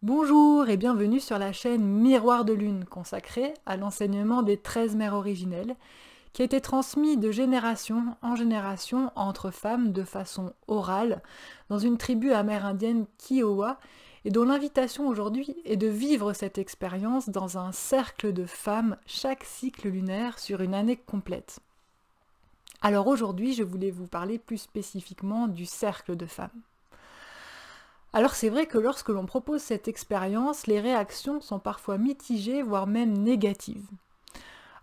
Bonjour et bienvenue sur la chaîne Miroir de Lune, consacrée à l'enseignement des 13 mères originelles, qui a été transmis de génération en génération entre femmes de façon orale dans une tribu amérindienne Kiowa, et dont l'invitation aujourd'hui est de vivre cette expérience dans un cercle de femmes chaque cycle lunaire sur une année complète. Alors aujourd'hui, je voulais vous parler plus spécifiquement du cercle de femmes. Alors c'est vrai que lorsque l'on propose cette expérience, les réactions sont parfois mitigées, voire même négatives.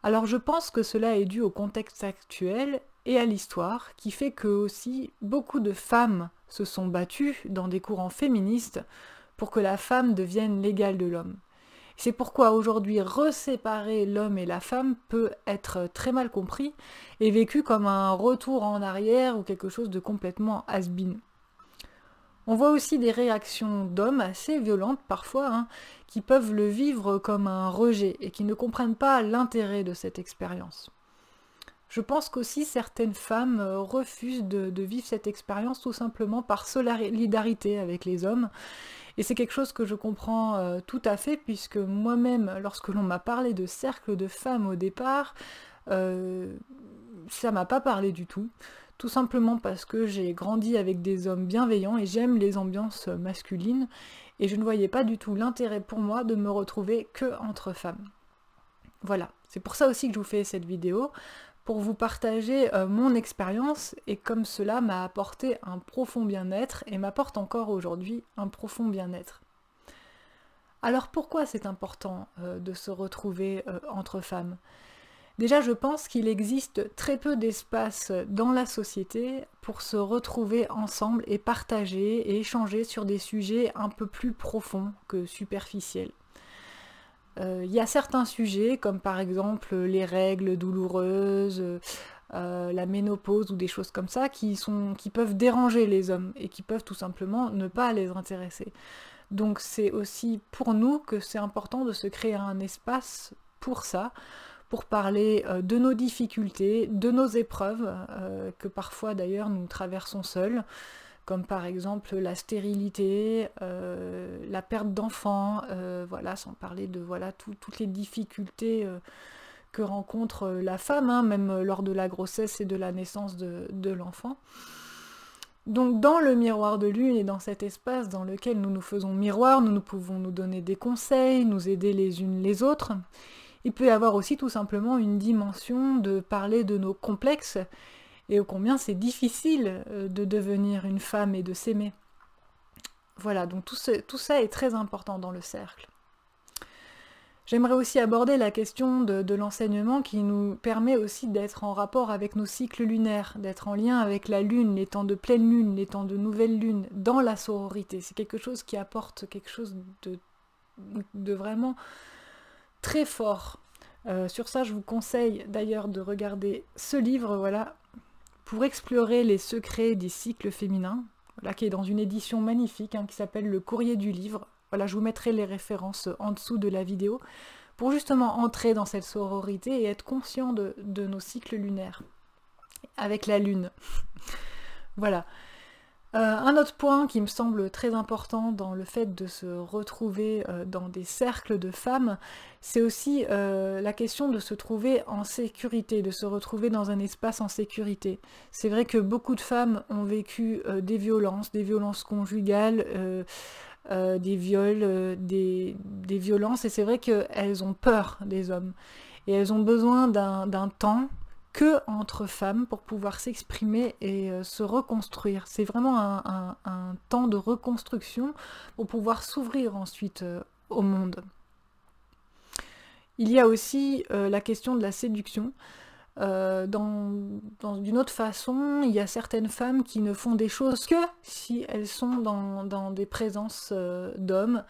Alors je pense que cela est dû au contexte actuel et à l'histoire, qui fait que aussi beaucoup de femmes se sont battues dans des courants féministes pour que la femme devienne l'égale de l'homme. C'est pourquoi aujourd'hui reséparer l'homme et la femme peut être très mal compris et vécu comme un retour en arrière ou quelque chose de complètement has-been. On voit aussi des réactions d'hommes assez violentes parfois, qui peuvent le vivre comme un rejet et qui ne comprennent pas l'intérêt de cette expérience. Je pense qu'aussi certaines femmes refusent de vivre cette expérience tout simplement par solidarité avec les hommes. Et c'est quelque chose que je comprends tout à fait, puisque moi-même, lorsque l'on m'a parlé de cercle de femmes au départ, ça m'a pas parlé du tout. Tout simplement parce que j'ai grandi avec des hommes bienveillants et j'aime les ambiances masculines, et je ne voyais pas du tout l'intérêt pour moi de me retrouver que entre femmes. Voilà, c'est pour ça aussi que je vous fais cette vidéo, pour vous partager mon expérience, et comme cela m'a apporté un profond bien-être, et m'apporte encore aujourd'hui un profond bien-être. Alors pourquoi c'est important de se retrouver entre femmes ? Déjà, je pense qu'il existe très peu d'espace dans la société pour se retrouver ensemble et partager et échanger sur des sujets un peu plus profonds que superficiels. Il y a certains sujets, comme par exemple les règles douloureuses, la ménopause ou des choses comme ça, qui peuvent déranger les hommes et qui peuvent tout simplement ne pas les intéresser. Donc c'est aussi pour nous que c'est important de se créer un espace pour ça, pour parler de nos difficultés, de nos épreuves, que parfois d'ailleurs nous traversons seuls, comme par exemple la stérilité, la perte d'enfants, voilà, sans parler de toutes les difficultés que rencontre la femme, même lors de la grossesse et de la naissance de l'enfant. Donc dans le miroir de lune et dans cet espace dans lequel nous nous faisons miroir, nous pouvons nous donner des conseils, nous aider les unes les autres. Il peut y avoir aussi tout simplement une dimension de parler de nos complexes et ô combien c'est difficile de devenir une femme et de s'aimer. Voilà, donc tout ça est très important dans le cercle. J'aimerais aussi aborder la question de l'enseignement qui nous permet aussi d'être en rapport avec nos cycles lunaires, d'être en lien avec la lune, les temps de pleine lune, les temps de nouvelle lune, dans la sororité. C'est quelque chose qui apporte quelque chose de vraiment très fort. Sur ça, je vous conseille d'ailleurs de regarder ce livre, voilà, pour explorer les secrets des cycles féminins, voilà, qui est dans une édition magnifique, qui s'appelle Le Courrier du Livre. Voilà, je vous mettrai les références en dessous de la vidéo, pour justement entrer dans cette sororité et être conscient de nos cycles lunaires, avec la lune. Voilà. Un autre point qui me semble très important dans le fait de se retrouver dans des cercles de femmes, c'est aussi la question de se trouver en sécurité, de se retrouver dans un espace en sécurité. C'est vrai que beaucoup de femmes ont vécu des violences conjugales, des viols, des violences, et c'est vrai qu'elles ont peur des hommes. Et elles ont besoin d'un temps que entre femmes pour pouvoir s'exprimer et se reconstruire. C'est vraiment un temps de reconstruction pour pouvoir s'ouvrir ensuite au monde. Il y a aussi la question de la séduction. D'une autre façon, il y a certaines femmes qui ne font des choses que si elles sont dans des présences d'hommes.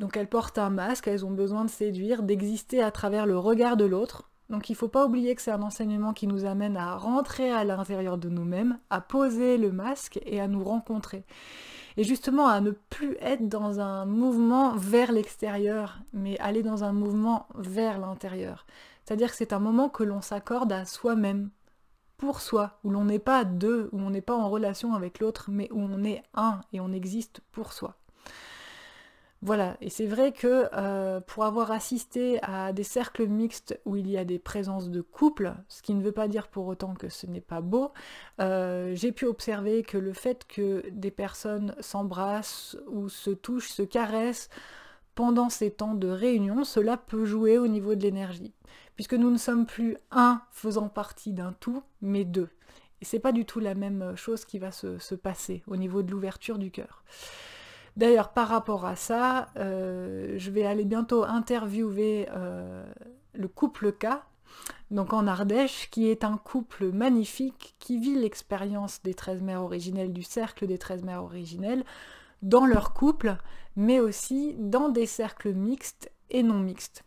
Donc elles portent un masque, elles ont besoin de séduire, d'exister à travers le regard de l'autre. Donc il ne faut pas oublier que c'est un enseignement qui nous amène à rentrer à l'intérieur de nous-mêmes, à poser le masque et à nous rencontrer. Et justement à ne plus être dans un mouvement vers l'extérieur, mais aller dans un mouvement vers l'intérieur. C'est-à-dire que c'est un moment que l'on s'accorde à soi-même, pour soi, où l'on n'est pas deux, où on n'est pas en relation avec l'autre, mais où on est un et on existe pour soi. Voilà, et c'est vrai que pour avoir assisté à des cercles mixtes où il y a des présences de couples, ce qui ne veut pas dire pour autant que ce n'est pas beau, j'ai pu observer que le fait que des personnes s'embrassent ou se touchent, se caressent pendant ces temps de réunion, cela peut jouer au niveau de l'énergie, puisque nous ne sommes plus un faisant partie d'un tout, mais deux. Et c'est pas du tout la même chose qui va se passer au niveau de l'ouverture du cœur. D'ailleurs, par rapport à ça, je vais aller bientôt interviewer le couple K, donc en Ardèche, qui est un couple magnifique qui vit l'expérience des 13 mères originelles, du cercle des 13 mères originelles, dans leur couple, mais aussi dans des cercles mixtes et non mixtes.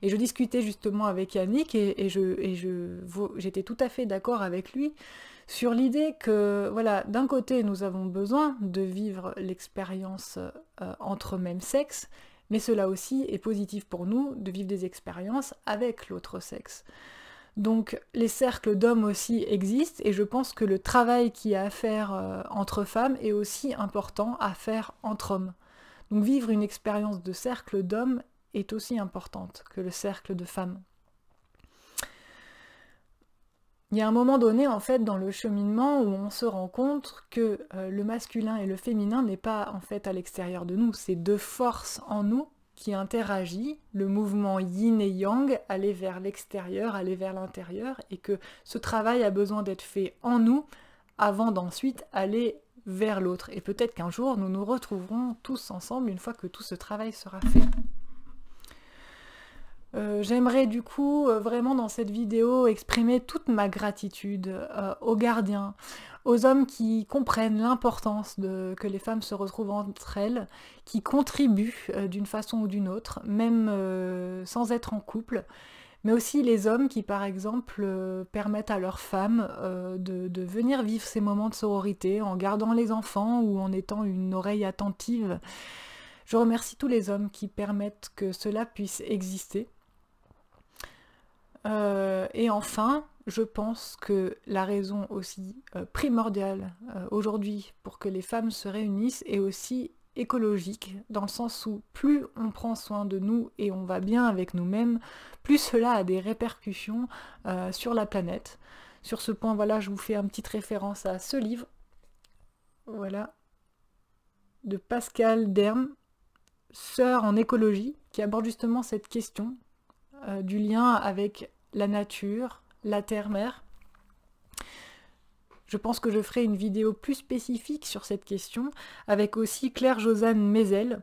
Et je discutais justement avec Yannick et j'étais tout à fait d'accord avec lui sur l'idée que, voilà, d'un côté, nous avons besoin de vivre l'expérience entre mêmes sexes, mais cela aussi est positif pour nous de vivre des expériences avec l'autre sexe. Donc les cercles d'hommes aussi existent, et je pense que le travail qu'il y a à faire entre femmes est aussi important à faire entre hommes. Donc vivre une expérience de cercle d'hommes est aussi importante que le cercle de femmes. Il y a un moment donné, en fait, dans le cheminement où on se rend compte que le masculin et le féminin n'est pas, en fait, à l'extérieur de nous. C'est deux forces en nous qui interagissent, le mouvement yin et yang, aller vers l'extérieur, aller vers l'intérieur, et que ce travail a besoin d'être fait en nous avant d'ensuite aller vers l'autre. Et peut-être qu'un jour, nous nous retrouverons tous ensemble une fois que tout ce travail sera fait. J'aimerais du coup vraiment dans cette vidéo exprimer toute ma gratitude aux gardiens, aux hommes qui comprennent l'importance que les femmes se retrouvent entre elles, qui contribuent d'une façon ou d'une autre, même sans être en couple, mais aussi les hommes qui par exemple permettent à leurs femmes de venir vivre ces moments de sororité en gardant les enfants ou en étant une oreille attentive. Je remercie tous les hommes qui permettent que cela puisse exister. Et enfin, je pense que la raison aussi primordiale aujourd'hui pour que les femmes se réunissent est aussi écologique, dans le sens où plus on prend soin de nous et on va bien avec nous-mêmes, plus cela a des répercussions sur la planète. Sur ce point, voilà, je vous fais une petite référence à ce livre, voilà, de Pascal Derme, Sœur en écologie, qui aborde justement cette question du lien avec la nature, la terre-mère. Je pense que je ferai une vidéo plus spécifique sur cette question, avec aussi Claire-Josane Mézel,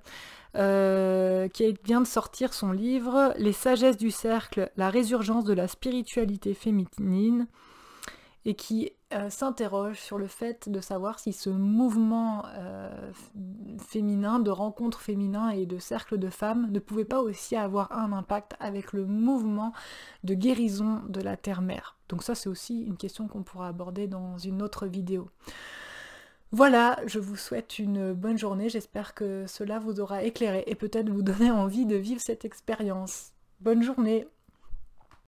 qui vient de sortir son livre « Les sagesses du cercle, la résurgence de la spiritualité féminine », et qui s'interroge sur le fait de savoir si ce mouvement féminin, de rencontres féminins et de cercles de femmes ne pouvait pas aussi avoir un impact avec le mouvement de guérison de la terre-mère. Donc ça c'est aussi une question qu'on pourra aborder dans une autre vidéo. Voilà, je vous souhaite une bonne journée, j'espère que cela vous aura éclairé et peut-être vous donner envie de vivre cette expérience. Bonne journée!